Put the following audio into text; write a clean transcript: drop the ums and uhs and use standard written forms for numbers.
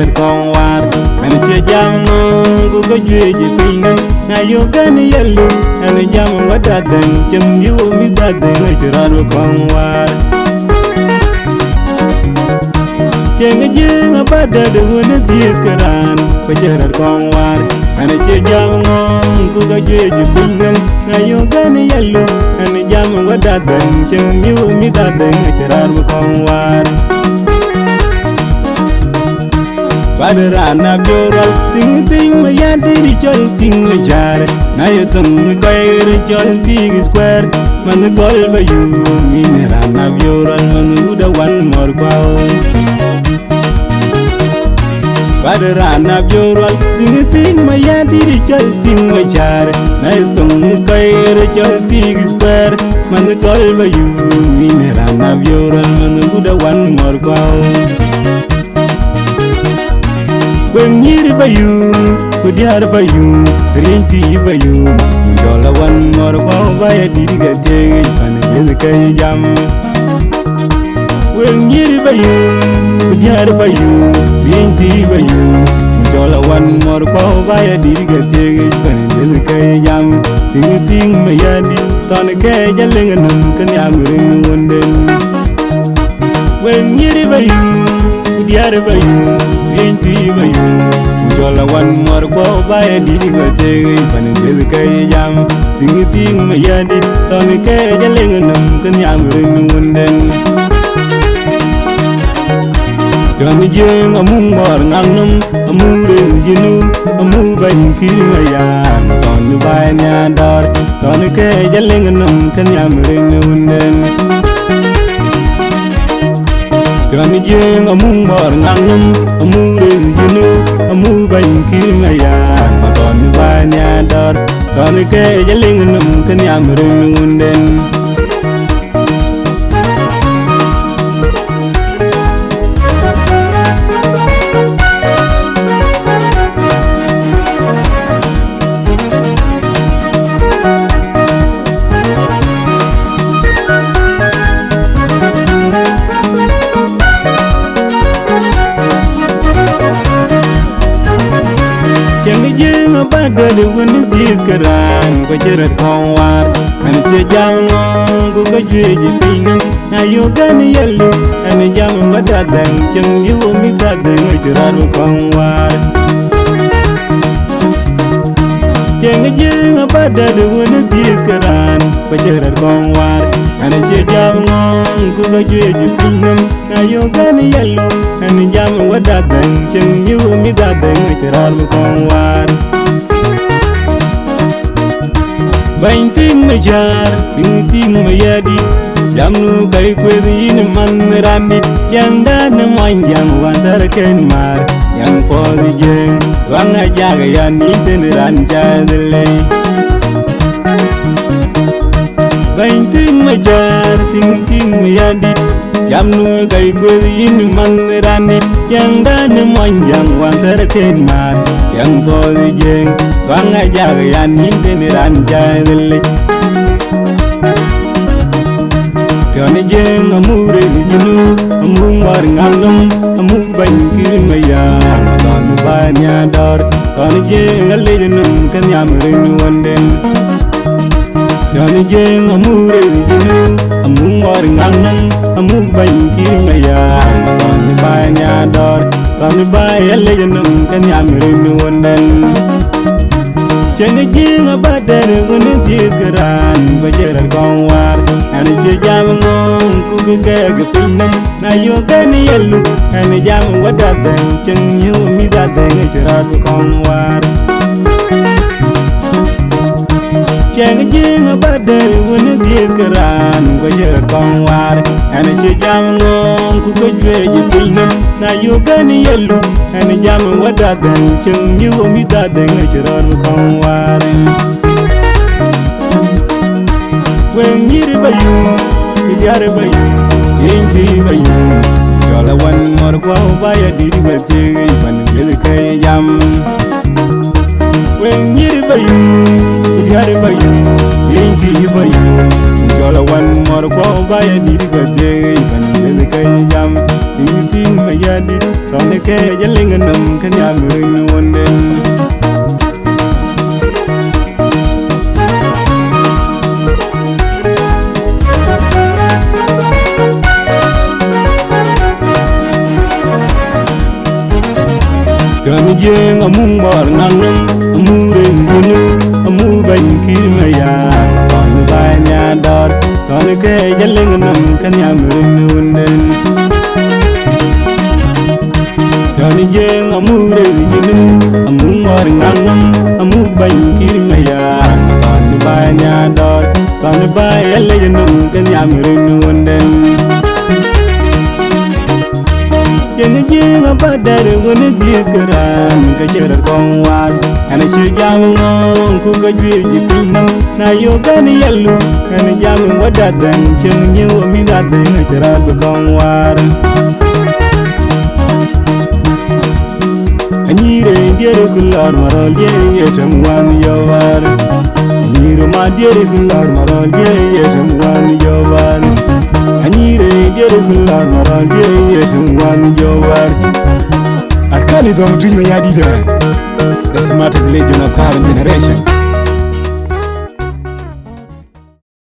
jerat con war an che jam ku ko jwe ji pinga na yo gan yellu an jam wada dan chem yu mi da den jerat con war Chieng Jieng abada de wona diet karan ko jerat con war an che jam ku ko jwe ji pinga na yo gan yellu an jam wada dan chem yu mi da den jerat con war Padarana bioral ting ting mayandi di chol ting le jar na yetum koy ri chol ting square man gol bayu minerana bioral man uda wan mor kwao Padarana bioral ting ting mayandi di chol ting le jar na yetum koy ri chol ting square man gol bayu minerana bioral man uda wan mor kwao When you bayu, could you have bayu, Rinty bayu, Jola one more wow by a digger take and a jam. When you bayu, could you have bayu, Rinty bayu, Jola one more wow by a digger take and a jam. Ting my yadi, Tonica yelling and can yam one day. When you bayu, could you have bayu, Inti bayu, jola one more go by a diga take and in the jam. Ting mayadi, Tonica yelling and can yam one day. Johnny Jieng a moon or nanum, a moon you know, a move by Kirimayan, on the vine door, Tonica yelling and can yam one day. Johnny Jieng a moon or nanum, a moon you know, a move by Kirimayan, but on the vine door, Tonica yelling and can yam one day. Chieng Jieng abada de wona diet karan ko jerat con war an che jam ku ko jwe ji pinga na yo gan yellu an jam wada dan cheng yu mi da den jerat con war Chieng Jieng abada de wona diet karan ko jerat con war an che jam ku ko jwe ji pinga na yo gan yellu an jam wada dan cheng yu mi da den jerat con war Bain ting me jar, ting me yadi, jamnu kai kwedi in man rani, yang dan man yang wandar ken mar, yang podi jeng, wang ajak yan iten ranja dele. Bain ting me jar, ting me yadi, jamnu kai kwedi in man rani, yang dan man yang wandar ken mar, yang podi jeng. Wang ajak yan iten ranja dele. Johnny Jieng amure jinu, amung war ngalum, amung bain Kirimayan, don banya dor, Johnny Jieng alejunum kan yamring wanden. Johnny Jieng amure jinu, amung war ngalum, amung bain Kirimayan, don banya dor, don bay alejunum kan yamring wanden. Chieng Jieng abada de wona diet karan ko jerat con war an che jam ku ke pinam na yo gan yellu an jam wada dan cheng yu mi da den jerat con war Chieng Jieng abada de wona diet karan ko jerat con war an che jam ku ko jwe ji pinam na yo gan yellu an jam wada dan cheng yu mi da den jerat con war When you bayu, you are bayu, inti bayu, jola one more go by a digger take when you jam. When you bayu, you are bayu, inti bayu, jola one more go by a digger take when you jam. You think my yard Tony ke jaling num kanya murin wonden. Pion Jieng amung bor nganum amure yunu amu bain kirmaya. Tony banya dor Tony ke jaling num kanya murin wonden. Pion Jieng amure yunu amung bor nganum amu bain kirmaya. Tony banya dor Tony baya lejenum kanya murin wonden. Jieng Jieng abadar wani dikeran kajar kongwal. Ana shujam ngong ku kajir jipino na yogani yalu. Ana jam wadatan Chieng nyu mi gaten kajar kongwal. Anyire diere kulor marol je temwan yowar. Anyire ma diere kulor marol je temwan yowar. Anyire diere kulor marol je temwan yowar. Arkanny don't dream me yadida. The smartest legend of current generation.